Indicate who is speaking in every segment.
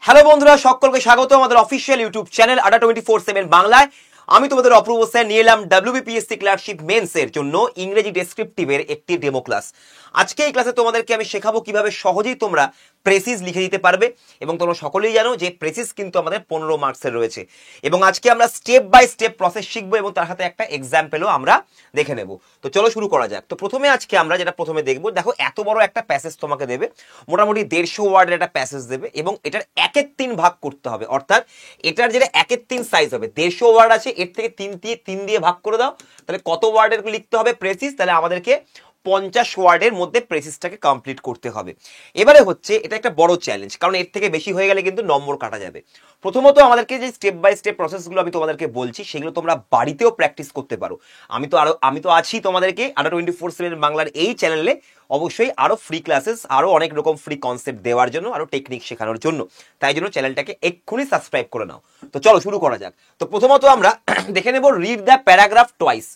Speaker 1: Hello বন্ধুরা, সকলকে স্বাগত আমাদের অফিসিয়াল ইউটিউব চ্যানেল আড্ডা 24/7 বাংলায়। আমি তোমাদের অপূর্ব স্যার নিয়ে এলাম WBPSC ক্লার্কশিপ মেন্স এর জন্য ইংরেজি ডেসক্রিপটিভের একটি ডেমো ক্লাস। আজকে এই ক্লাসে তোমাদেরকে আমি শেখাবো কিভাবে সহজেই তোমরা প্রেসিস লিখে দিতে পারবে, এবং তোমরা সকলেই জানো যে প্রেসিস কিন্তু আমাদের 15 মার্কসের রয়েছে, এবং আজকে আমরা স্টেপ বাই স্টেপ প্রসেস শিখবো এবং তার সাথে একটা এক্সাম্পলও আমরা দেখে নেব। তো চলো শুরু করা যাক। তো প্রথমে আজকে আমরা যেটা প্রথমে দেখবো, দেখো এত বড় একটা প্যাসেজ তোমাকে দেবে, মোটামুটি 150 ওয়ার্ডের একটা প্যাসেজ দেবে, এবং এটার 1/3 ভাগ করতে হবে। অর্থাৎ এটার যেটা 1/3 সাইজ হবে, 150 ওয়ার্ড আছে, এর থেকে 3 দিয়ে ভাগ করে দাও, তাহলে কত ওয়ার্ডের লিখতে হবে প্রেসিস? তাহলে আমাদেরকে 50 ওয়ার্ডের মধ্যে প্রেসিসটাকে কমপ্লিট করতে হবে। এবারে হচ্ছে এটা একটা বড় চ্যালেঞ্জ, কারণ এর থেকে বেশি হয়ে গেলে কিন্তু নম্বর কাটা যাবে। প্রথমত আমাদেরকে যে স্টেপ বাই স্টেপ প্রসেসগুলো আমি তোমাদেরকে বলছি, সেগুলো তোমরা বাড়িতেও প্র্যাকটিস করতে পারো। আমি তো আছি তোমাদেরকে আড্ডা 24/7 বাংলার এই চ্যানেলে অবশ্যই আরো ফ্রি ক্লাসেস, আরো অনেক রকম ফ্রি কনসেপ্ট দেওয়ার জন্য, আরো টেকনিক শেখানোর জন্য। তাই জন্য চ্যানেলটাকে এক্ষুনি সাবস্ক্রাইব করে নাও। তো চলো শুরু করা যাক। তো প্রথমত আমরা দেখে নেব রিড দ্য প্যারাগ্রাফ টুয়াইস।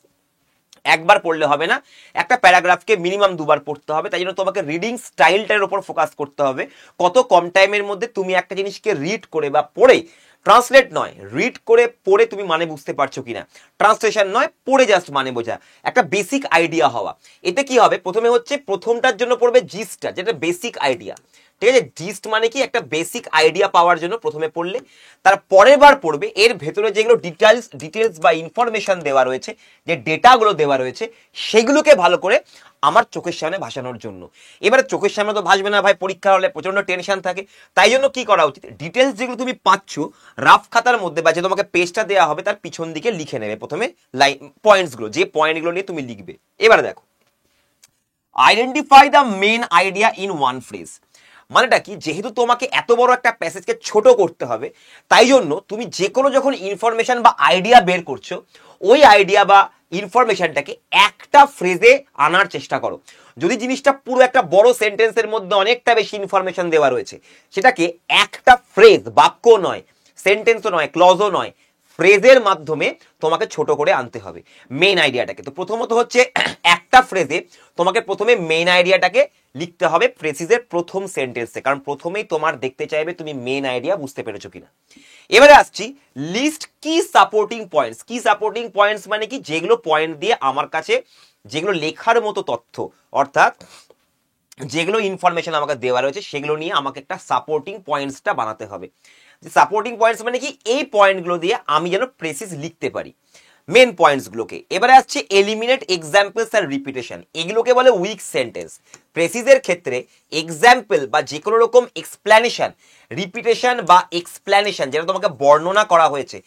Speaker 1: একবার পড়লে হবে না, একটা প্যারাগ্রাফকে মিনিমাম 2বার পড়তে হবে। তাই জন্য তোমাকে রিডিং স্টাইলটার উপর ফোকাস করতে হবে। কত কম টাইমের মধ্যে তুমি একটা জিনিসকে রিড করে বা পড়ে, ট্রান্সলেট নয়, রিড করে পড়ে তুমি মানে বুঝতে পারছো কিনা, ট্রান্সলেশন নয়, পড়ে জাস্ট মানে বোঝা, একটা বেসিক আইডিয়া হওয়া। এতে কি হবে, প্রথমে হচ্ছে প্রথমটার জন্য পড়বে জিস্টটা, যেটা বেসিক আইডিয়া। ঠিক আছে, জিস্ট মানে কি, একটা বেসিক আইডিয়া পাওয়ার জন্য প্রথমে পড়লে, তার পরের বার পড়বে এর ভেতরে যেগুলো ডিটেলস বা ইনফরমেশন দেওয়া রয়েছে, যে ডেটাগুলো দেওয়া রয়েছে, সেগুলোকে ভালো করে আমার চোখের সামনে ভাসানোর জন্য। এবারে চোখের সামনে তো ভাসবে না ভাই, পরীক্ষা হলে প্রচন্ড টেনশন থাকে। তাই জন্য কি করা উচিত, ডিটেলস যেগুলো তুমি পাচ্ছ রাফ খাতার মধ্যে, বা যে তোমাকে পেজটা দেওয়া হবে তার পিছন দিকে লিখে নেবে প্রথমে লাইন পয়েন্টসগুলো, যে পয়েন্টগুলো নিয়ে তুমি লিখবে। এবারে দেখো, identify the main idea in one phrase. মানেটা কি, যেহেতু তোমাকে এত বড় একটা প্যাসেজকে ছোট করতে হবে, তাই জন্য তুমি যে কোনো যখন ইনফরমেশন বা আইডিয়া বের করছো, ওই আইডিয়া বা ইনফরমেশনটাকে একটা ফ্রেজে আনার চেষ্টা করো। যদি জিনিসটা পুরো একটা বড় সেন্টেন্সের মধ্যে অনেকটা বেশি ইনফরমেশন দেওয়া রয়েছে, সেটাকে একটা ফ্রেজ, বাক্য নয়, সেন্টেন্সও নয়, ক্লজও নয়, ফ্রেজের মাধ্যমে তোমাকে ছোট করে আনতে হবে মেইন আইডিয়াটাকে। তো প্রথমত হচ্ছে একটা ফ্রেজে তোমাকে প্রথমে মেইন আইডিয়াটাকে লিখতে হবে প্রেসিসের প্রথম সেন্টেন্সে, কারণ প্রথমেই তোমার দেখতে চাইবে তুমি মেইন আইডিয়া বুঝতে পেরেছো কিনা। এবারে আসছি লিস্ট কি সাপোর্টিং পয়েন্টস। কি সাপোর্টিং পয়েন্টস মানে কি, যেগুলো পয়েন্ট দিয়ে আমার কাছে যেগুলো লেখার মতো তথ্য, অর্থাৎ যেগুলো ইনফরমেশন আমাকে দেওয়া রয়েছে, সেগুলো নিয়ে আমাকে একটা সাপোর্টিং পয়েন্টসটা বানাতে হবে। সাপোর্টিং পয়েন্টস মানে কি, এই পয়েন্টগুলো দিয়ে আমি যেন প্রেসিস লিখতে পারি মেন পয়েন্টসগুলোকে। এবারে আসছে এলিমিনেট এক্সাম্পলস আর রিপিটেশন। এগুলোকে বলে উইক সেন্টেন্স। প্রেসিসের ক্ষেত্রে এক্সাম্পল বা যে কোনো রকম এক্সপ্ল্যানেশন, রিপিটেশন বা এক্সপ্ল্যানেশন যেটা তোমাকে বর্ণনা করা হয়েছে,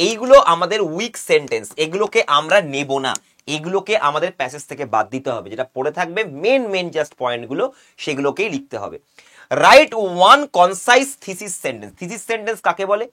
Speaker 1: এইগুলো আমাদের উইক সেন্টেন্স, এগুলোকে আমরা নেব না, এগুলোকে আমাদের প্যাসেজ থেকে বাদ দিতে হবে। যেটা পড়ে থাকবে মেন জাস্ট পয়েন্টগুলো, সেগুলোকেই লিখতে হবে। Right one concise thesis sentence. Thesis sentence কাকে বলে,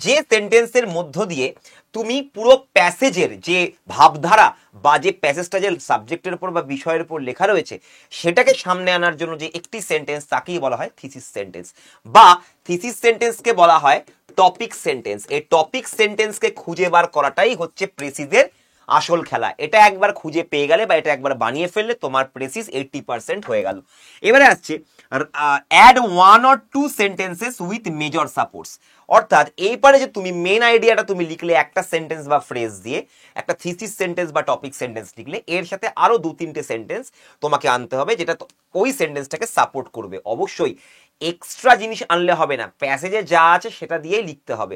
Speaker 1: যে সেন্টেন্সের মধ্য দিয়ে তুমি পুরো প্যাসেজের যে ভাবধারা বা যে প্যাসেজটা যে সাবজেক্টের উপর বা বিষয়ের উপর লেখা রয়েছে, সেটাকে সামনে আনার জন্য যে একটি সেন্টেন্স, তাকেই বলা হয় থিসিস সেন্টেন্স। বা থিসিস সেন্টেন্সকে বলা হয় টপিক সেন্টেন্স। এই টপিক সেন্টেন্সকে খুঁজে বার করাটাই হচ্ছে প্রেসিসের আসল খেলা। এটা একবার খুঁজে পেয়ে গেলে বা এটা একবার বানিয়ে ফেললে তোমার প্রেসিস 80% হয়ে গেল। এবারে আসছে add 1 or 2 sentences with major supports. অর্থাৎ এই পারে যে তুমি মেন আইডিয়াটা তুমি লিখলে একটা সেন্টেন্স বা ফ্রেজ দিয়ে, একটা থিসিস সেন্টেন্স বা টপিক সেন্টেন্স লিখলে, এর সাথে আরো 2-3টে সেন্টেন্স তোমাকে আনতে হবে, যেটা ওই সেন্টেন্সটাকে সাপোর্ট করবে। অবশ্যই এক্সট্রা জিনিস আনলে হবে না, প্যাসেজে যা আছে সেটা দিয়েই লিখতে হবে।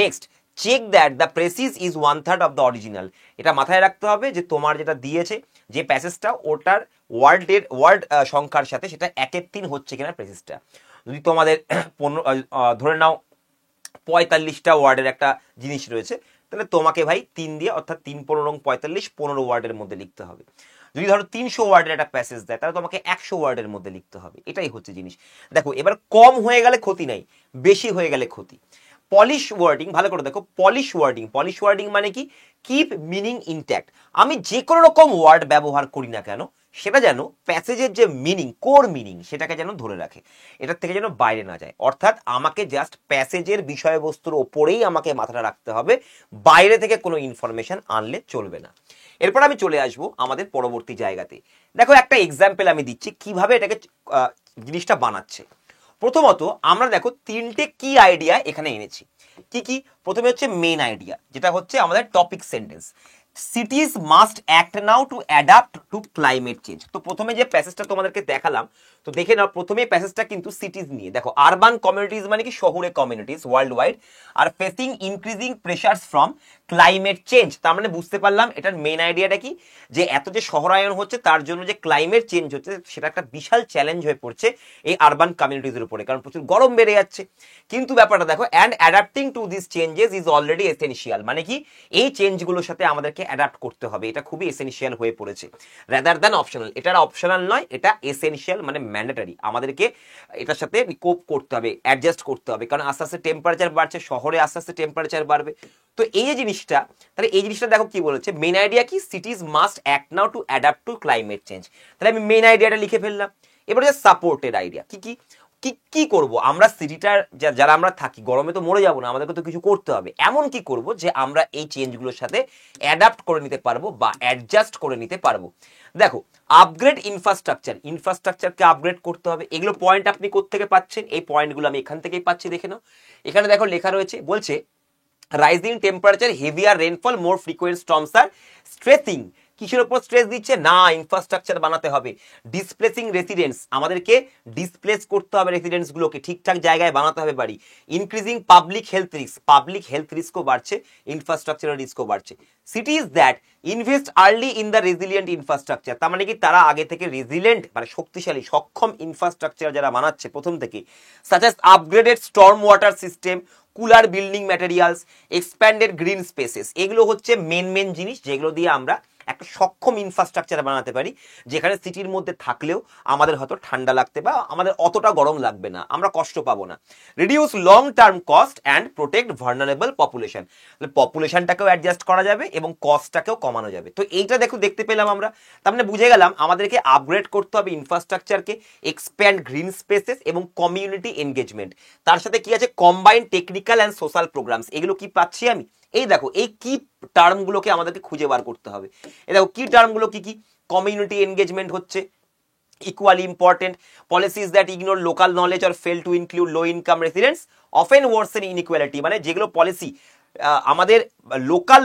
Speaker 1: Next, check that the precis is 1/3 of the original. এটা মাথায় রাখতে হবে যে তোমার যেটা দিয়েছে, যে প্যাসেজটা, ওটার ওয়ার্ড সংখ্যার সাথে সেটা 1/3 হচ্ছে কিনা প্রেসিসটা। যদি তোমাদের ধরে নাও 45টা ওয়ার্ডের একটা জিনিস রয়েছে, তাহলে তোমাকে ভাই 3 দিয়ে, অর্থাৎ 3×15=45, 15 ওয়ার্ডের মধ্যে লিখতে হবে। যদি ধরো 300 ওয়ার্ডের একটা প্যাসেজ দেয়, তাহলে তোমাকে 100 ওয়ার্ডের মধ্যে লিখতে হবে। এটাই হচ্ছে জিনিস। দেখো, এবার কম হয়ে গেলে ক্ষতি নাই, বেশি হয়ে গেলে ক্ষতি। পলিশ ওয়ার্ডিং, ভালো করে দেখো, পলিশ ওয়ার্ডিং মানে কি, কিপ মিনিং ইনট্যাক্ট। আমি যে কোনো রকম ওয়ার্ড ব্যবহার করি না কেন, সেটা যেন প্যাসেজের যে মিনিং, কোর মিনিং, সেটাকে যেন ধরে রাখে, এটার থেকে যেন বাইরে না যায়। অর্থাৎ আমাকে জাস্ট প্যাসেজের বিষয়বস্তুর ওপরেই আমাকে মাথাটা রাখতে হবে, বাইরে থেকে কোনো ইনফরমেশন আনলে চলবে না। এরপর আমি চলে আসবো আমাদের পরবর্তী জায়গাতে। দেখো, একটা এক্সাম্পল আমি দিচ্ছি কিভাবে এটাকে জিনিসটা বানাচ্ছে। প্রথমত আমরা দেখো তিনটে কি আইডিয়া এখানে এনেছি। কি কি? প্রথমে হচ্ছে মেইন আইডিয়া, যেটা হচ্ছে আমাদের topic sentence, সিটিজ must act now to adapt two climate change. তো প্রথমে যে প্যাসেজটা তোমাদেরকে দেখালাম, তো দেখে নাও প্রথমে প্যাসেজটা কিন্তু সিটিজ নিয়ে। দেখো আরবান কমিউনিটিজ মানে কি শহুরে communities world wide are facing increasing pressures from climate change. তার মানে বুঝতে পারলাম এটার মেইন আইডিয়াটা কি, যে এত যে শহরায়ন হচ্ছে তার জন্য যে ক্লাইমেট চেঞ্জ হচ্ছে সেটা একটা বিশাল চ্যালেঞ্জ হয়ে পড়ছে এই আরবান কমিউনিটিজের উপরে, কারণ প্রচুর গরম বেড়ে যাচ্ছে। কিন্তু ব্যাপারটা দেখো, and adapting to this changes is already essential, মানে কি এই চেঞ্জগুলোর সাথে আমাদেরকে অ্যাডাপ্ট করতে হবে, এটা খুবই এসেনশিয়াল হয়ে পড়েছে রাদার দ্যান অপশনাল। এটা অপশনাল নয়, এটা এসেনশিয়াল মানে ম্যান্ডেটরি, আমাদেরকে এটার সাথে কোপ করতে হবে, অ্যাডজাস্ট করতে হবে, কারণ আস্তে আস্তে টেম্পারেচার বাড়ছে, শহরে আস্তে আস্তে টেম্পারেচার বাড়বে। তো এই যে জিনিসটা, তাহলে এই জিনিসটা দেখো কি বলেছে, মেইন আইডিয়া কি, সিটিজ must act now to adapt two climate change. তাহলে আমি মেইন আইডিয়াটা লিখে ফেললাম। এবার যে সাপোর্টেড আইডিয়া, কি কি কি করব আমরা, সিটিটার যারা আমরা থাকি গরমে তো মরে যাবো না, আমাদেরকে তো কিছু করতে হবে। এমন কি করব যে আমরা এই চেঞ্জগুলোর সাথে অ্যাডাপ্ট করে নিতে পারবো বা অ্যাডজাস্ট করে নিতে পারবো। দেখো আপগ্রেড ইনফ্রাস্ট্রাকচারকে আপগ্রেড করতে হবে। এগুলো পয়েন্ট আপনি কোত্থেকে পাচ্ছেন? এই পয়েন্টগুলো আমি এখান থেকেই পাচ্ছি, দেখে নাও। এখানে দেখো লেখা রয়েছে, বলছে রাইজিং টেম্পারেচার, হেভিয়ার রেনফল, মোর ফ্রিকোয়েন্ট স্টর্মস আর স্ট্রেসিং। কিসের উপর স্ট্রেস দিচ্ছে না, ইনফ্রাস্ট্রাকচার বানাতে হবে। ডিসপ্লেসিং রেসিডেন্টস, আমাদেরকে ডিসপ্লেস করতে হবে রেসিডেন্টস গুলোকে, ঠিকঠাক জায়গায় বানাতে হবে বাড়ি। ইনক্রিজিং পাবলিক হেলথ রিস্কও বাড়ছে, ইনফ্রাস্ট্রাকচারের রিস্কও বাড়ছে। সিটিজ that invest early in the resilient infrastructure, তার মানে কি তারা আগে থেকে রেজিলিয়েন্ট মানে শক্তিশালী সক্ষম ইনফ্রাস্ট্রাকচার যারা বানাচ্ছে প্রথম থেকে, such as upgraded storm water system, cooler building materials, expanded green spaces, এগুলো হচ্ছে মেন জিনিস যেগুলো দিয়ে আমরা একটা সক্ষম ইনফ্রাস্ট্রাকচার বানাতে পারি, যেখানে সিটির মধ্যে থাকলেও আমাদের হয়তো ঠান্ডা লাগতে বা আমাদের অতটা গরম লাগবে না, আমরা কষ্ট পাবো না। Reduce long term cost and protect vulnerable population, পপুলেশনটাকেও অ্যাডজাস্ট করা যাবে এবং কস্টটাকেও কমানো যাবে। তো এইটা দেখতে পেলাম আমরা, তার মানে বুঝে গেলাম আমাদেরকে আপগ্রেড করতে হবে ইনফ্রাস্ট্রাকচারকে, এক্সপ্যান্ড গ্রিন স্পেসেস এবং কমিউনিটি এনগেজমেন্ট। তার সাথে কি আছে, combined technical and social programs. এগুলো কি পাচ্ছি আমি? এই দেখো এই কি টার্মগুলোকে আমাদেরকে খুঁজে বার করতে হবে। এই দেখো কি টার্মগুলো কি কি, কমিউনিটি এনগেজমেন্ট হচ্ছে equally important, policies that ignore local knowledge or fail to include low income residents often worsen inequality, মানে যেগুলো পলিসি আমাদের লোকাল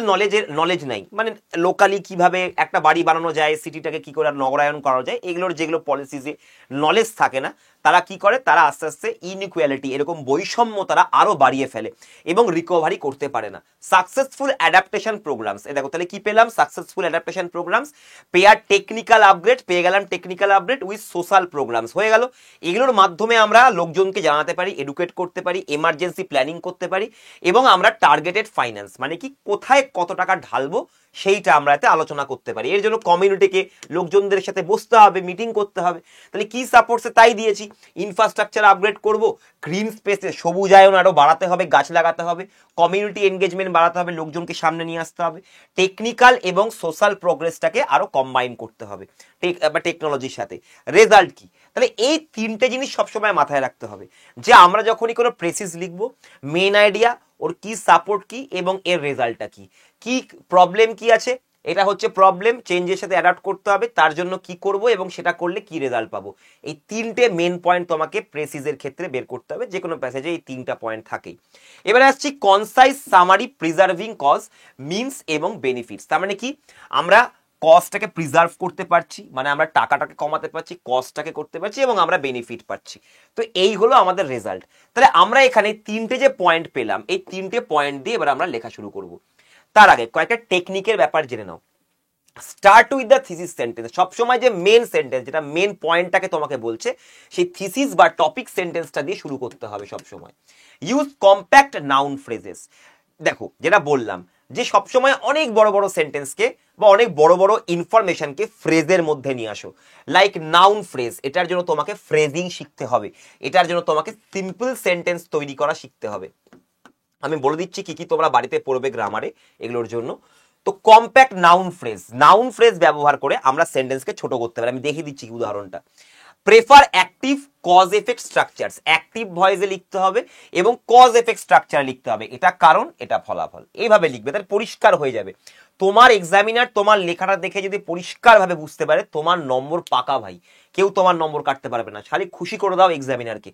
Speaker 1: নলেজ নাই, মানে লোকালি কিভাবে একটা বাড়ি বানানো যায়, সিটিটাকে কি করে নগরায়ন করা যায়, এগুলোর যেগুলো পলিসিজে নলেজ থাকে না, তারা কি করে, তারা আস্তে আস্তে ইনইকুয়ালিটি এরকম বৈষম্য তারা আরো বাড়িয়ে ফেলে এবং রিকভারি করতে পারে না। সাকসেসফুল অ্যাডাপ্টেশন প্রোগ্রামস, দেখো তাহলে কি পেলাম, successful adaptation programs, pair technical upgrade, পেয়ে গেলাম technical upgrade with social programs, হয়ে গেল। এগুলোর মাধ্যমে আমরা লোকজনকে জানাতে পারি, এডুকেট করতে পারি, এমার্জেন্সি প্ল্যানিং করতে পারি এবং আমরা টার্গেটেড ফাইন্যান্স মানে কি কোথায় কত টাকা ঢালবো সেইটা আমরা এতে আলোচনা করতে পারি। এর জন্য কমিউনিটিকে লোকজনদের সাথে বসতে হবে, মিটিং করতে হবে। তাহলে কি সাপোর্টসে তাই দিয়েছি, ইনফ্রাস্ট্রাকচার আপগ্রেড করব, গ্রিন স্পেসে সবুজায়ন আরো বাড়াতে হবে, গাছ লাগাতে হবে, কমিউনিটি এনগেজমেন্ট বাড়াতে হবে, লোকজনকে সামনে নিয়ে আসতে হবে, টেকনিক্যাল এবং সোশ্যাল প্রোগ্রেসটাকে আরো কম্বাইন করতে হবে টেকনোলজির সাথে। রেজাল্ট কি, তাহলে এই তিনটে জিনিস সবসময় মাথায় রাখতে হবে যে আমরা যখনই কোনো প্রেসিস লিখবো, মেইন আইডিয়া, ওর কি সাপোর্ট কি এবং এর রেজাল্টটা কি, কি প্রবলেম কি আছে, এটা হচ্ছে প্রবলেম, চেঞ্জের সাথে অ্যাডাপ্ট করতে হবে, তার জন্য কি করব এবং সেটা করলে কি রেজাল্ট পাবো। এই তিনটে মেন পয়েন্ট তোমাকে প্রেসিসের ক্ষেত্রে বের করতে হবে, যে কোনো প্যাসেজে এই তিনটা পয়েন্ট থাকেই। এবারে আসছি concise summary, preserving cause, means এবং বেনিফিটস। তার মানে কি, আমরা কস্টটাকে প্রিজার্ভ করতে পারছি, মানে আমরা টাকাটাকে কমাতে পারছি, কস্টটাকে করতে পারছি এবং আমরা বেনিফিট পাচ্ছি। তো এই হলো আমাদের রেজাল্ট। তাহলে আমরা এখানে তিনটে যে পয়েন্ট পেলাম, এই তিনটে পয়েন্ট দিয়ে এবার আমরা লেখা শুরু করব। তার আগে কয়েকটা টেকনিকের ব্যাপার জেনে নাও। Start with the thesis sentence, সবসময় যে মেন সেন্টেন্স যেটা মেন পয়েন্টটাকে তোমাকে বলছে, সেই থিসিস বা টপিক সেন্টেন্সটা দিয়ে শুরু করতে হবে সবসময়। ইউজ কম্প্যাক্ট নাউন ফ্রেজেস, দেখো যেটা বললাম যে সবসময় অনেক বড় বড় সেন্টেন্সকে বা অনেক বড় বড় ইনফরমেশনকে ফ্রেজের মধ্যে নিয়ে আসো। লাইক নাউন ফ্রেজ, এটার জন্য তোমাকে ফ্রেজিং শিখতে হবে, এটার জন্য তোমাকে সিম্পল সেন্টেন্স তৈরি করা শিখতে হবে। আমি বলে দিচ্ছি কি কি তোমরা বাড়িতে পড়বে গ্রামারে এগুলোর জন্য। তো কম্প্যাক্ট নাউন ফ্রেজ ব্যবহার করে আমরা সেন্টেন্সকে ছোট করতে পারি। আমি দেখিয়ে দিচ্ছি উদাহরণটা। Prefer active cause effect structures, active ভয়েসে লিখতে হবে এবং কজ এফেক্ট স্ট্রাকচার লিখতে হবে, এটা কারণ এটা ফলাফল, এইভাবে লিখবে, তাহলে পরিষ্কার হয়ে যাবে। তোমার এক্সামিনার তোমার লেখাটা দেখে যদি পরিষ্কারভাবে বুঝতে পারে, তোমার নম্বর পাকা ভাই, কেউ তোমার নম্বর কাটতে পারবে না। খালি খুশি করে দাও এক্সামিনারকে।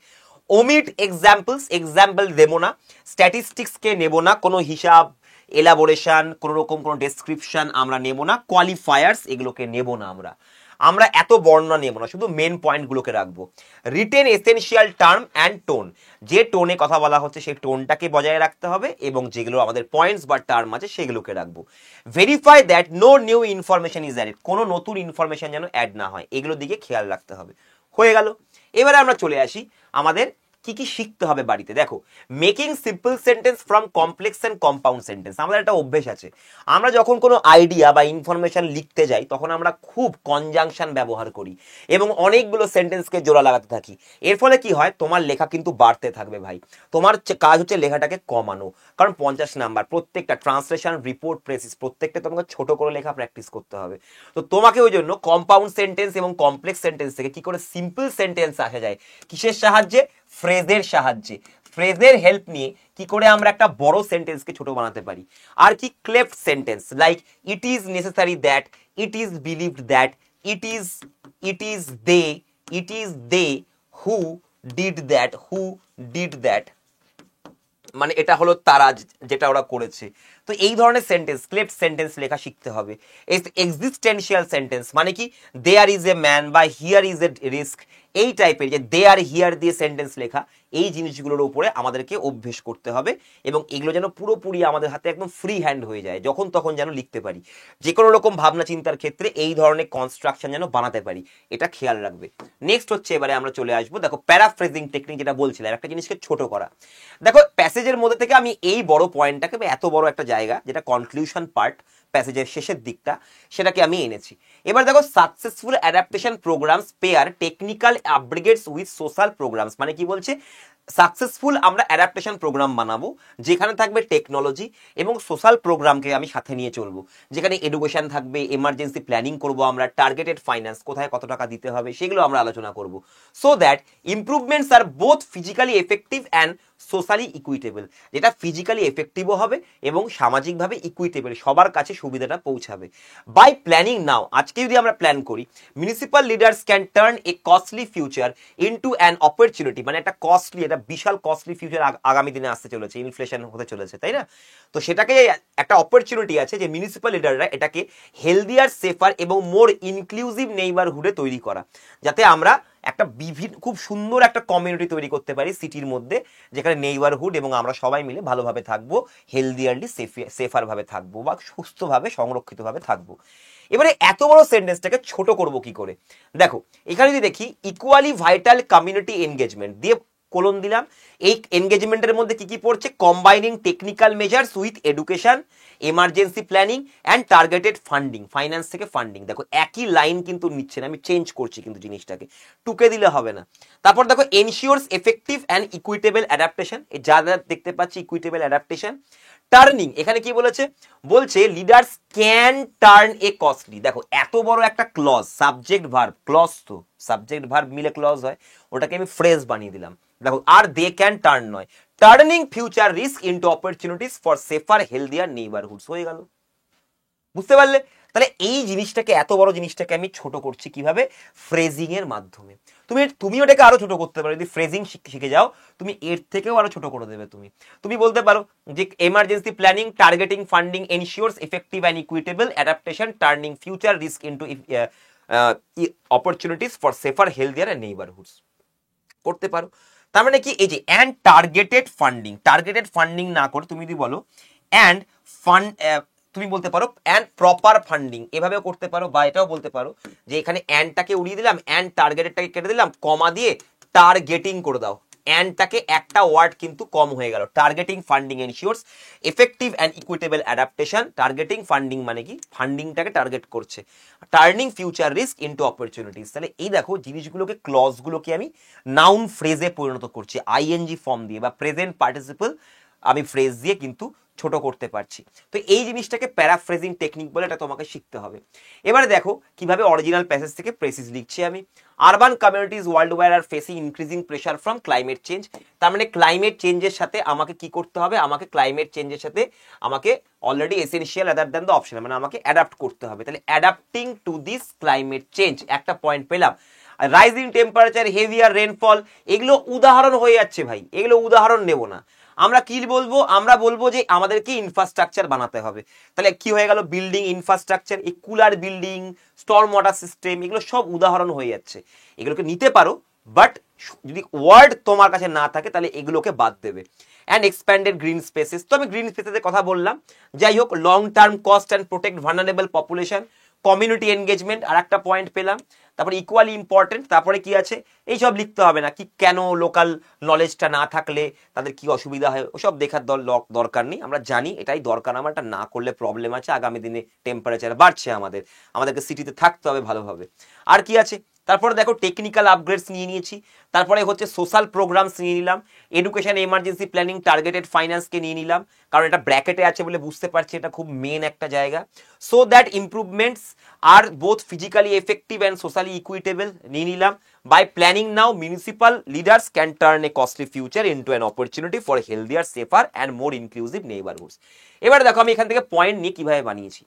Speaker 1: ওমিট এক্সাম্পলস, এক্সাম্পল দেবো না, স্ট্যাটিস্টিক্সকে নেব না, কোনো হিসাব এলাবোরেশন কোনো রকম কোনো ডেসক্রিপশন আমরা নেব না, কোয়ালিফায়ার্স এগুলোকে নেব না, আমরা এত বর্ণনা নেব না, শুধু মেন পয়েন্টগুলোকে রাখবো। Written essential term and tone, যে টোনে কথা বলা হচ্ছে সেই টোনটাকে বজায় রাখতে হবে এবং যেগুলো আমাদের পয়েন্টস বা টার্ম আছে সেগুলোকে রাখবো। Verify that no new information is added, কোনো নতুন ইনফরমেশন যেন অ্যাড না হয়, এগুলোর দিকে খেয়াল রাখতে হবে। হয়ে গেল। এবারে আমরা চলে আসি আমাদের কি কি শিখতে হবে বাড়িতে। দেখো, making simple sentence from complex and compound sentence, আমাদের একটা অভ্যেস আছে, আমরা যখন কোনো আইডিয়া বা ইনফরমেশন লিখতে যাই তখন আমরা খুব কনজাংশন ব্যবহার করি এবং অনেকগুলো সেন্টেন্সকে জোড়া লাগাতে থাকি। এর ফলে কি হয়, তোমার লেখা কিন্তু বাড়তে থাকবে ভাই। তোমার কাজ হচ্ছে লেখাটাকে কমানো, কারণ 50 নাম্বার প্রত্যেকটা ট্রান্সলেশন, রিপোর্ট, প্রেসিস প্রত্যেকটা তোমাকে ছোট করে লেখা প্র্যাকটিস করতে হবে। তো তোমাকে ওই জন্য কম্পাউন্ড সেন্টেন্স এবং কমপ্লেক্স সেন্টেন্স থেকে কি করে সিম্পল সেন্টেন্স আসা যায়, কিসের সাহায্যে, ফ্রেজের সাহায্যে, ফ্রেজের হেল্প নিয়ে কি করে আমরা একটা বড় সেন্টেন্সকে ছোট বানাতে পারি। আর কি, cleft sentence like it is necessary that, it is believed that, it is they who did that, মানে এটা হলো তারা যেটা ওরা করেছে। তো এই ধরনের সেন্টেন্স, ক্লেফট সেন্টেন্স লেখা শিখতে হবে। এক্সিস্টেন্সিয়াল সেন্টেন্স মানে কি, দেয়ার ইজ এ ম্যান বা হিয়ার ইজ এ রিস্ক, এই টাইপের যে দেয়ার হিয়ার দিয়ে সেন্টেন্স লেখা, এই জিনিসগুলোর উপরে আমাদেরকে অভ্যেস করতে হবে এবং এগুলো যেন পুরোপুরি আমাদের হাতে একদম ফ্রি হ্যান্ড হয়ে যায়, যখন তখন যেন লিখতে পারি, যে কোনো রকম ভাবনা চিন্তার ক্ষেত্রে এই ধরনের কনস্ট্রাকশন যেন বানাতে পারি, এটা খেয়াল রাখবে। নেক্সট হচ্ছে, এবারে আমরা চলে আসবো, দেখো প্যারাফ্রেজিং টেকনিক, যেটা বলছিলাম একটা জিনিসকে ছোট করা। দেখো প্যাসেজের মধ্যে থেকে আমি এই বড় পয়েন্টটাকে, এত বড় একটা জায়গা যেটা কনক্লুশন পার্ট, প্যাসেজের শেষের দিকটা, সেটাকে আমি এনেছি। এবার দেখো, successful adaptation programs pair technical upgrades with social programs, মানে কি বলছে, সাকসেসফুল আমরা অ্যাডাপ্টেশন প্রোগ্রাম বানাবো যেখানে থাকবে টেকনোলজি এবং সোশ্যাল প্রোগ্রামকে আমি সাথে নিয়ে চলবো, যেখানে এডুকেশন থাকবে, এমার্জেন্সি প্ল্যানিং করব আমরা, টার্গেটেড ফাইন্যান্স, কোথায় কত টাকা দিতে হবে সেগুলো আমরা আলোচনা করব, so that improvements are both physically effective and socially equitable, যেটা ফিজিক্যালি এফেক্টিভও হবে এবং সামাজিকভাবে ইকুইটেবল, সবার কাছে সুবিধাটা পৌঁছাবে। বাই প্ল্যানিং নাও, আজকে যদি আমরা প্ল্যান করি, municipal leaders can turn a costly future into an opportunity, মানে একটা কস্টলি, একটা বিশাল কস্টলি ফিউচার আগামী দিনে আসতে চলেছে, ইনফ্লেশন হতে চলেছে, তাই না? তো সেটাকে একটা অপরচুনিটি আছে যে মিউনিসিপাল লিডাররা এটাকে হেলদিয়ার, সেফার এবং মোর ইনক্লুসিভ নেইবারহুডে তৈরি করা, যাতে আমরা একটা খুব সুন্দর একটা কমিউনিটি তৈরি করতে পারি সিটির মধ্যে, যেখানে নেইবারহুড এবং আমরা সবাই মিলে ভালোভাবে থাকবো, হেলদিয়ারলি সেফার ভাবে থাকবো বা সুস্থভাবে সংরক্ষিতভাবে থাকবো। এবারে এত বড় সেন্টেন্সটাকে ছোট করব কি করে? দেখো, এখানে যদি দেখি, ইকুয়ালি ভাইটাল কমিউনিটি এনগেজমেন্ট দিয়ে কোলন দিলাম, এই এনগেজমেন্টের মধ্যে কি কি পড়ছে, combining technical measures with education, emergency planning and targeted funding, finance থেকে ফান্ডিং। দেখো একই লাইন কিন্তু নিচ্ছে না, আমি চেঞ্জ করছি কিন্তু জিনিসটাকে, টুকে দিলে হবে না। তারপর দেখো, ensures effective and equitable adaptation, যা যা দেখতে পাচ্ছি ইকুইটেবল অ্যাডাপ্টেশন। টার্নিং, এখানে কি বলেছে, বলছে leaders can turn a costly, দেখো এত বড় একটা ক্লজ, সাবজেক্ট ভার্ব ক্লজ, তো সাবজেক্ট ভার্ব মিলে ক্লজ হয়, ওটাকে আমি ফ্রেজ বানিয়ে দিলাম। দেখো, আর দে ক্যান টার্ন নয়, turning future risk into opportunities for safer healthier neighbourhoods, হয়ে গেল। বুঝতে পারলে? তাহলে এই জিনিসটাকে, এত বড় জিনিসটাকে আমি ছোট করছি কিভাবে, ফ্রেজিং এর মাধ্যমে। তুমি ওটাকে আরো ছোট করতে পারো, যদি ফ্রেজিং শিখে যাও তুমি এর থেকেও আরো ছোট করে দেবে। তুমি বলতে পারো যে emergency planning, targeting funding ensures effective and equitable adaptation, turning future risk into opportunities for safer healthier and neighbourhoods, করতে পারো। তার মানে কি, এই যে অ্যান্ড টার্গেটেড ফান্ডিং না করে তুমি যদি বলো অ্যান্ড ফান্ড, তুমি বলতে পারো অ্যান্ড প্রপার ফান্ডিং, এভাবেও করতে পারো, বা এটাও বলতে পারো যে এখানে অ্যান্ডটাকে উড়িয়ে দিলাম, অ্যান্ড টার্গেটেডটাকে কেটে দিলাম, কমা দিয়ে টার্গেটিং করে দাও, অ্যান্ডটাকে একটা ওয়ার্ড কিন্তু কম হয়ে গেল, targeting funding ensures effective and equitable adaptation. Targeting funding মানে কি, ফান্ডিংটাকে টার্গেট করছে, turning future risk into opportunities. তাহলে এই দেখো জিনিসগুলোকে, ক্লজগুলোকে আমি নাউন ফ্রেজে পরিণত করছি, আইএনজি ফর্ম দিয়ে বা প্রেজেন্ট পার্টিসিপল আমি ফ্রেজ দিয়ে কিন্তু ছোট করতে পারছি। তো এই জিনিসটাকে প্যারাফ্রেজিং টেকনিক বলে, এটা তোমাকে শিখতে হবে। এবারে দেখো কিভাবে অরিজিনাল প্যাসেজ থেকে প্রেসিস লিখছি আমি। Urban communities world wide are facing increasing pressure from climate change, তার মানে ক্লাইমেট চেঞ্জের সাথে আমাকে কি করতে হবে, ক্লাইমেট চেঞ্জের সাথে আমাকে already essential other than the optional, মানে আমাকে অ্যাডাপ্ট করতে হবে। তাহলে adapting to this climate change, একটা পয়েন্ট পেলাম। রাইজিং টেম্পারেচার, হেভিয়ার রেনফল, এগুলো উদাহরণ হয়ে যাচ্ছে ভাই, এগুলো উদাহরণ নেব না। আমরা কি বলবো, আমরা বলবো যে আমাদেরকে ইনফ্রাস্ট্রাকচার বানাতে হবে। তাহলে কি হয়ে গেল, বিল্ডিং ইনফ্রাস্ট্রাকচার, এই cooler building, storm water system, এগুলো সব উদাহরণ হয়ে যাচ্ছে। এগুলোকে নিতে পারো, বাট যদি ওয়ার্ড তোমার কাছে না থাকে তাহলে এগুলোকে বাদ দেবে। অ্যান্ড এক্সপ্যান্ডেড গ্রিন স্পেসেস, তো আমি গ্রিন স্পেসেসের কথা বললাম। যাই হোক, long term cost and protect vulnerable population, community engagement আর একটা পয়েন্ট পেলাম। তারপরে ইকুয়ালি ইম্পর্টেন্ট, তারপরে কি আছে, এইসব লিখতে হবে না, কি কেন লোকাল নলেজটা না থাকলে তাদের কি অসুবিধা হয়, ওসব দেখার দরকার নেই। আমরা জানি এটাই দরকার, আমার এটা না করলে প্রবলেম আছে, আগামী দিনে টেম্পারেচার বাড়ছে, আমাদেরকে সিটিতে থাকতে হবে ভালোভাবে। আর কি আছে, তারপরে দেখো টেকনিক্যাল আপগ্রেডস নিয়ে নিয়েছি, তারপরে হচ্ছে সোশ্যাল প্রোগ্রামস নিয়ে নিলাম, এডুকেশন, এমার্জেন্সি প্ল্যানিং, টার্গেটেড ফাইন্যান্সকে নিয়ে নিলাম, কারণ এটা ব্র্যাকেটে আছে বলে বুঝতে পারছি এটা খুব মেন একটা জায়গা। So that improvements are both physically effective and socially equitable নিয়ে নিলাম। By planning now, municipal leaders can turn a costly future into an opportunity for healthier, safer and more inclusive neighbourhoods. এবার দেখো আমি এখান থেকে point নিয়ে কিভাবে বানিয়েছি।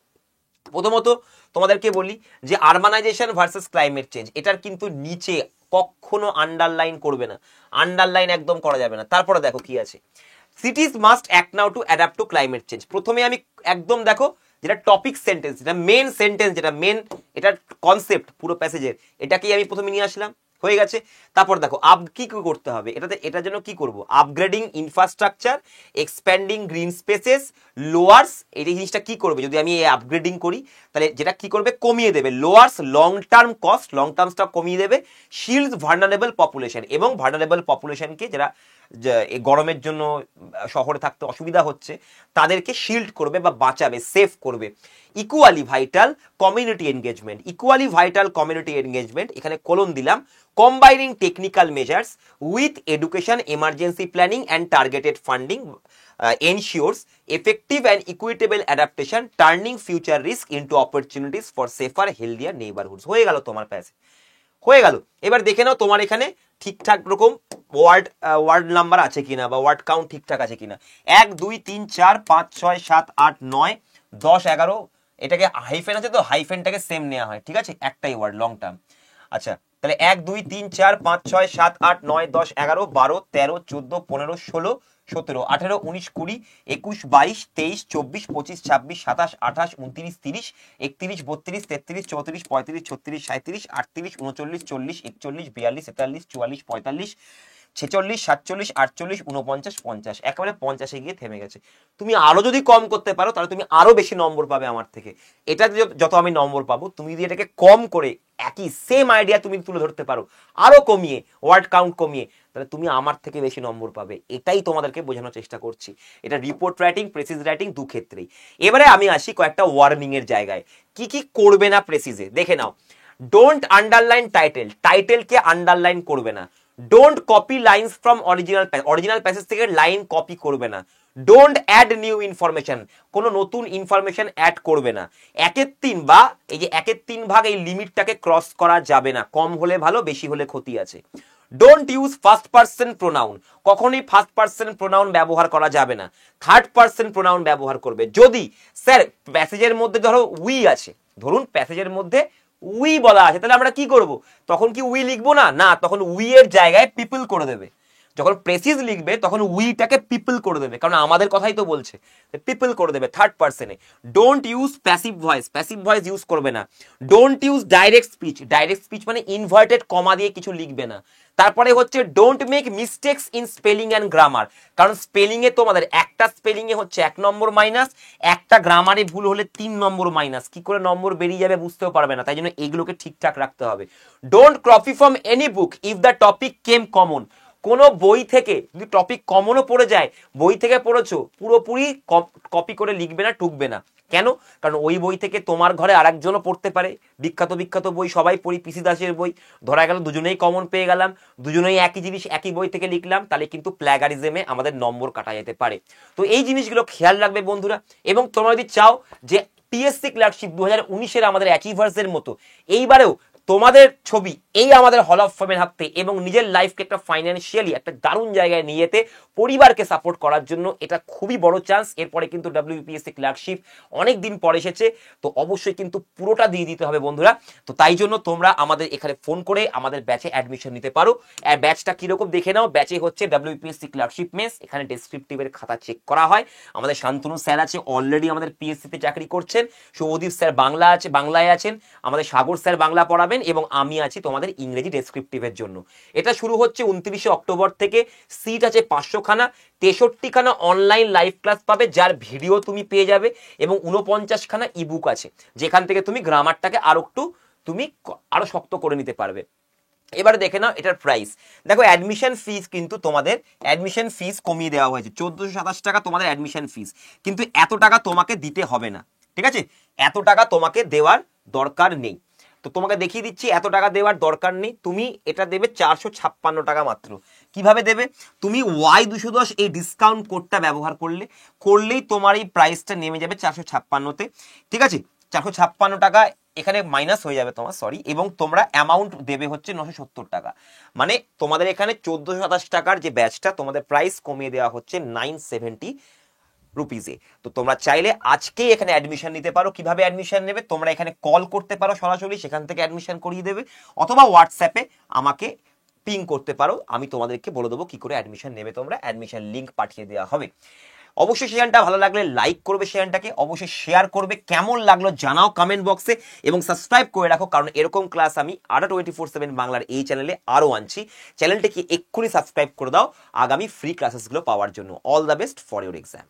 Speaker 1: প্রথমত তোমাদেরকে বলি যে আরবানাইজেশন ভার্সেস ক্লাইমেট চেঞ্জ, এটার কিন্তু নিচে কখনো আন্ডারলাইন করবে না, আন্ডারলাইন একদম করা যাবে না। তারপরে দেখো কি আছে, সিটিজ must act now to adapt two climate change. প্রথমে আমি একদম দেখো যেটা টপিক সেন্টেন্স, যেটা মেন সেন্টেন্স, যেটা মেন এটার কনসেপ্ট পুরো প্যাসেজের, এটাকেই আমি প্রথমে নিয়ে আসলাম, হয়ে গেছে। তারপর দেখো কি করতে হবে, এটার জন্য কি করব, upgrading infrastructure, expanding green spaces, লোয়ার্স, এই জিনিসটা কি করবে, যদি আমি আপগ্রেডিং করি তাহলে যেটা কি করবে, কমিয়ে দেবে, লোয়ার্স লং টার্ম কস্ট, লং টার্মসটা কমিয়ে দেবে, শিল্ডস ভার্নারেবল পপুলেশন, এবং ভার্নারেবল পপুলেশনকে যারা গরমের জন্য শহরে থাকতে অসুবিধা হচ্ছে তাদেরকে শিল্ড করবে বা বাঁচাবে, সেভ করবে। Equally vital community engagement, equally vital community engagement, এখানে কোলন দিলাম, combining technical measures with education, emergency planning and targeted funding ensures effective and equitable adaptation, turning future risk into opportunities for safer, healthier neighborhoods। হয়ে গেল তোমার passage, হয়ে গেল। এবার দেখে নাও তোমার এখানে ঠিকঠাক রকম ওয়ার্ড নাম্বার আছে কিনা বা ওয়ার্ড কাউন্ট ঠিকঠাক আছে কিনা। 1 2 3 4 5 6 7 8 9 10 11, এটাকে হাইফেন আছে তো হাইফেনটাকে সেম নেওয়া হয়, ঠিক আছে, একটাই ওয়ার্ড লং টার্ম। আচ্ছা তাহলে 1 2 3 4 5 6 7 8 9 10 11 12 13 14 15 16 17 18 19 20 21 22 23 24 25 26 27 28 29 30 31 32 33 34 35 36 37 38 39 40 41 42 43 44 45 46 47 48 49 50, একেবারে 50-এ গিয়ে থেমে গেছে। তুমি আরো যদি কম করতে পারো তাহলে তুমি আরো বেশি নম্বর পাবে আমার থেকে। এটা যত আমি নম্বর পাবো, তুমি যদি এটাকে কম করে একই সেম আইডিয়া তুমি তুলে ধরতে পারো আরো কমিয়ে, ওয়ার্ড কাউন্ট কমিয়ে, তাহলে তুমি আমার থেকে বেশি নম্বর পাবে। এটাই তোমাদেরকে বোঝানোর চেষ্টা করছি। এটা রিপোর্ট রাইটিং, প্রেসিজ রাইটিং দু ক্ষেত্রেই। এবারে আমি আসি কয়েকটা ওয়ার্নিং এর জায়গায়, কি কি করবে না প্রেসিজে দেখে নাও। ডোন্ট আন্ডারলাইন টাইটেল, টাইটেলকে আন্ডারলাইন করবে না। Don't copy lines from original passage থেকে লাইন কপি করবে না। ডোন্ট অ্যাড নিউ ইনফরমেশন, কোনো নতুন ইনফরমেশন অ্যাড করবে না। 1/3 বা এই যে 1/3 ভাগ, এই লিমিটটাকে ক্রস করা যাবে না, কম হলে ভালো, বেশি হলে ক্ষতি আছে। Don't use first person pronoun, কখনোই ফার্স্ট পার্সন প্রোনাউন ব্যবহার করা যাবে না, থার্ড পার্সন প্রোনাউন ব্যবহার করবে। যদি স্যার প্যাসেজের মধ্যে ধরো উই আছে, ধরুন প্যাসেজের মধ্যে উই বলা আছে, তাহলে আমরা কি করব, তখন কি উই লিখবো না, না তখন উই এর জায়গায় পিপল করে দেবে। যখন প্রেসিজ লিখবে তখন উইটাকে পিপল করে দেবে, কারণ আমাদের কথাই তো বলছে, পিপল করে দেবে থার্ড পার্সনে। Don't use passive voice, passive voice use করবে না। Don't use direct speech, direct speech মানে ইনভার্টেড কমা দিয়ে কিছু লিখবে না। তারপরে হচ্ছে don't make mistakes in spelling and grammar, কারণ স্পেলিং এ তোমাদের একটা স্পেলিং এ হচ্ছে 1 নম্বর মাইনাস, একটা গ্রামারে ভুল হলে 3 নম্বর মাইনাস, কি করে নম্বর বেরিয়ে যাবে বুঝতেও পারবে না, তাই জন্য এগুলোকে ঠিকঠাক রাখতে হবে। Don't copy from any book if the topic came common, কোনো বই থেকে যদি টপিক কমনও পড়ে যায়, বই থেকে পড়েছো পুরোপুরি কপি করে লিখবে না, টুকবে না। কেন? কারণ ওই বই থেকে তোমার ঘরে আরেকজনও পড়তে পারে, বিখ্যাত বিখ্যাত বই সবাই পড়ি, পিসি দাসের বই, ধরা গেল দুজনেই কমন পেয়ে গেলাম, দুজনেই একই জিনিস একই বই থেকে লিখলাম, তাহলে কিন্তু প্ল্যাগারিজমে আমাদের নম্বর কাটা যেতে পারে। তো এই জিনিসগুলো খেয়াল রাখবে বন্ধুরা। এবং তোমরা যদি চাও যে পিএসসি ক্লার্কশিপ 2019-এর আমাদের অ্যাচিভার্সের মতো এইবারেও তোমাদের ছবি এই আমাদের হল অফ ফেমে থাকতে এবং নিজের লাইফকে একটা ফাইন্যান্সিয়ালি একটা দারুণ জায়গায় নিয়ে যেতে, পরিবারকে সাপোর্ট করার জন্য এটা খুবই বড় চান্স। এরপরে কিন্তু ডাব্লিউবিপিএসসি ক্লার্কশিপ অনেক দিন পরে এসেছে, তো অবশ্যই কিন্তু পুরোটা দিয়ে দিতে হবে বন্ধুরা। তো তাই জন্য তোমরা আমাদের এখানে ফোন করে আমাদের ব্যাচে অ্যাডমিশন নিতে পারো। আর ব্যাচটা কিরকম দেখে নাও, ব্যাচে হচ্ছে ডাব্লিউবিপিএসসি ক্লার্কশিপ মেস, এখানে ডেসক্রিপটিভের খাতা চেক করা হয়। আমাদের শান্তনু স্যার আছে, অলরেডি আমাদের পিএসসিতে চাকরি করছেন। সৌদীপ স্যার বাংলায় আছেন, আমাদের সাগর স্যার বাংলা পড়াবেন, এবং আমি আছি তোমাদের ইংরেজি ডেসক্রিপটিভের জন্য। এটা শুরু হচ্ছে 29শে অক্টোবর থেকে। সিট আছে 500 খানা, 63 খানা অনলাইন লাইভ ক্লাস পাবে যার ভিডিও তুমি পেয়ে যাবে, এবং 49 খানা ইবুক আছে যেখান থেকে তুমি গ্রামারটাকে আরো শক্ত করে নিতে পারবে। এবারে দেখে নাও এটার প্রাইস। দেখো অ্যাডমিশন ফিস কিন্তু তোমাদের অ্যাডমিশন ফিস কমিয়ে দেওয়া হয়েছে, 1427 টাকা তোমাদের অ্যাডমিশন ফিস, কিন্তু এত টাকা তোমাকে দিতে হবে না, ঠিক আছে? এত টাকা তোমাকে দেওয়ার দরকার নেই। তো তোমাকে দেখিয়ে দিচ্ছি, এত টাকা দেওয়ার দরকার নেই, তুমি এটা দেবে 456 টাকা মাত্র। কিভাবে দেবে? তুমি Y210 এই ডিসকাউন্ট কোডটা ব্যবহার করলেই তোমার এই প্রাইসটা নেমে যাবে 456-তে, ঠিক আছে? 456 টাকা এখানে মাইনাস হয়ে যাবে তোমার, সরি, এবং তোমরা অ্যামাউন্ট দেবে হচ্ছে 970 টাকা। মানে তোমাদের এখানে 1427 টাকার যে ব্যাচটা তোমাদের প্রাইস কমিয়ে দেওয়া হচ্ছে 970 রুপিজে। তো তোমরা চাইলে আজকেই এখানে অ্যাডমিশন নিতে পারো। কিভাবে অ্যাডমিশন নেবে? তোমরা এখানে কল করতে পারো সরাসরি, সেখান থেকে অ্যাডমিশন করিয়ে দেবে, অথবা হোয়াটসঅ্যাপে আমাকে পিং করতে পারো, আমি তোমাদেরকে বলে দেবো কি করে অ্যাডমিশন নেবে তোমরা, অ্যাডমিশন লিঙ্ক পাঠিয়ে দেওয়া হবে। অবশ্যই সেশনটা ভালো লাগলে লাইক করবে, সেশনটাকে অবশ্যই শেয়ার করবে, কেমন লাগলো জানাও কমেন্ট বক্সে, এবং সাবস্ক্রাইব করে রাখো, কারণ এরকম ক্লাস আমি আরো 24/7 বাংলার এই চ্যানেলে আরো আনছি। চ্যানেলটাকে এক্ষুনি সাবস্ক্রাইব করে দাও আগামী ফ্রি ক্লাসেসগুলো পাওয়ার জন্য। All the best for your exam.